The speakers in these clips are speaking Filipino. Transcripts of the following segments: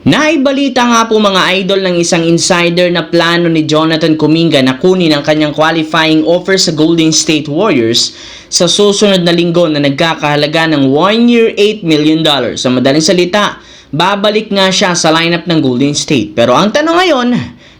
Naibalita nga po mga idol ng isang insider na plano ni Jonathan Kuminga na kunin ang kanyang qualifying offer sa Golden State Warriors sa susunod na linggo na nagkakahalaga ng 1 year $8 million. Sa madaling salita, babalik nga siya sa lineup ng Golden State. Pero ang tanong ngayon,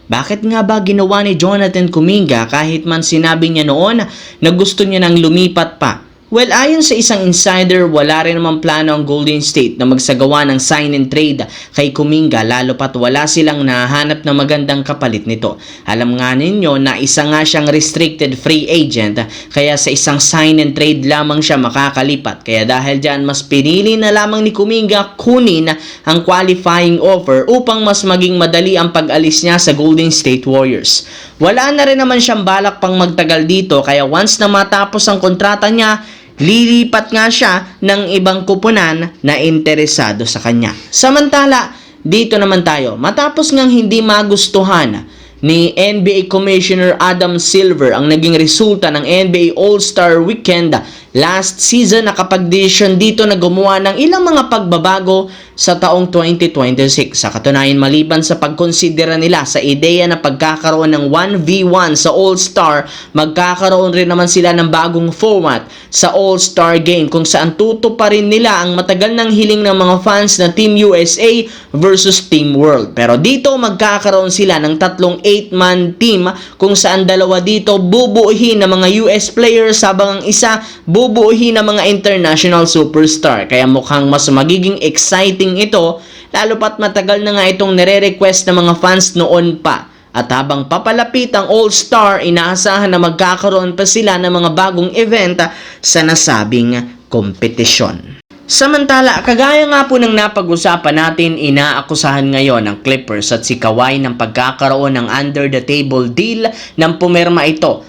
bakit nga ba ginawa ni Jonathan Kuminga kahit man sinabi niya noon na gusto niya nang lumipat pa? Well, ayon sa isang insider, wala rin namang plano ang Golden State na magsagawa ng sign and trade kay Kuminga lalo pat wala silang nahanap na magandang kapalit nito. Alam nga ninyo na isa nga siyang restricted free agent kaya sa isang sign and trade lamang siya makakalipat. Kaya dahil dyan mas pinili na lamang ni Kuminga kunin ang qualifying offer upang mas maging madali ang pag-alis niya sa Golden State Warriors. Wala na rin naman siyang balak pang magtagal dito kaya once na matapos ang kontrata niya, lilipat nga siya ng ibang kupunan na interesado sa kanya. Samantala, dito naman tayo, matapos ngang hindi magustuhan ni NBA Commissioner Adam Silver ang naging resulta ng NBA All-Star Weekend last season, nakapag-desisyon dito na gumawa ng ilang mga pagbabago sa taong 2026. Sa katunayan, maliban sa pagkonsidera nila sa ideya na pagkakaroon ng 1v1 sa All-Star, magkakaroon rin naman sila ng bagong format sa All-Star Game kung saan tutuparin nila ang matagal ng hiling ng mga fans na Team USA versus Team World. Pero dito magkakaroon sila ng tatlong 8-man team kung saan dalawa dito bubuuhin ng mga US players habang ang isa bubuuhin ng mga international superstar. Kaya mukhang mas magiging exciting ito lalo pat matagal na nga itong nire-request ng mga fans noon pa. At habang papalapit ang All-Star, inaasahan na magkakaroon pa sila ng mga bagong event sa nasabing kompetisyon. Samantala, kagaya nga po ng napag-usapan natin, inaakusahan ngayon ng Clippers at si Kawhi ng pagkakaroon ng under-the-table deal nang pumirma ito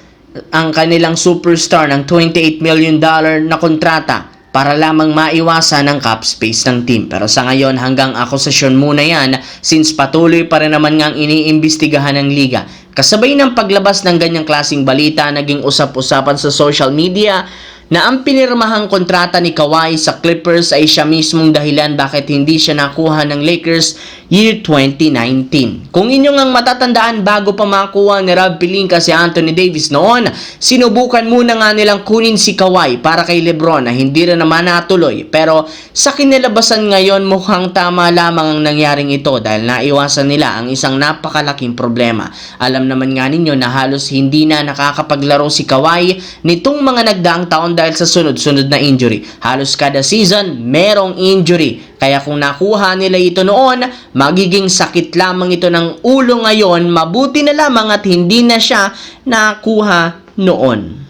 ang kanilang superstar ng $28 million na kontrata para lamang maiwasan ang cap space ng team. Pero sa ngayon, hanggang akusasyon muna yan since patuloy pa rin naman ngang iniimbestigahan ng liga. Kasabay ng paglabas ng ganyang klaseng balita, naging usap-usapan sa social media na ang pinirmahang kontrata ni Kawhi sa Clippers ay siya mismong dahilan bakit hindi siya nakuha ng Lakers year 2019. Kung inyong ang matatandaan, bago pa makuha ni Rob Pelinka si Anthony Davis noon, sinubukan muna nga nilang kunin si Kawhi para kay LeBron na hindi rin naman natuloy. Pero sa kinalabasan ngayon, mukhang tama lamang ang nangyaring ito dahil naiwasan nila ang isang napakalaking problema. Alam naman nga ninyo na halos hindi na nakakapaglaro si Kawhi nitong mga nagdaang taon dahil sa sunod-sunod na injury. Halos kada season, merong injury. Kaya kung nakuha nila ito noon, magiging sakit lamang ito ng ulo ngayon. Mabuti na lamang at hindi na siya nakuha noon.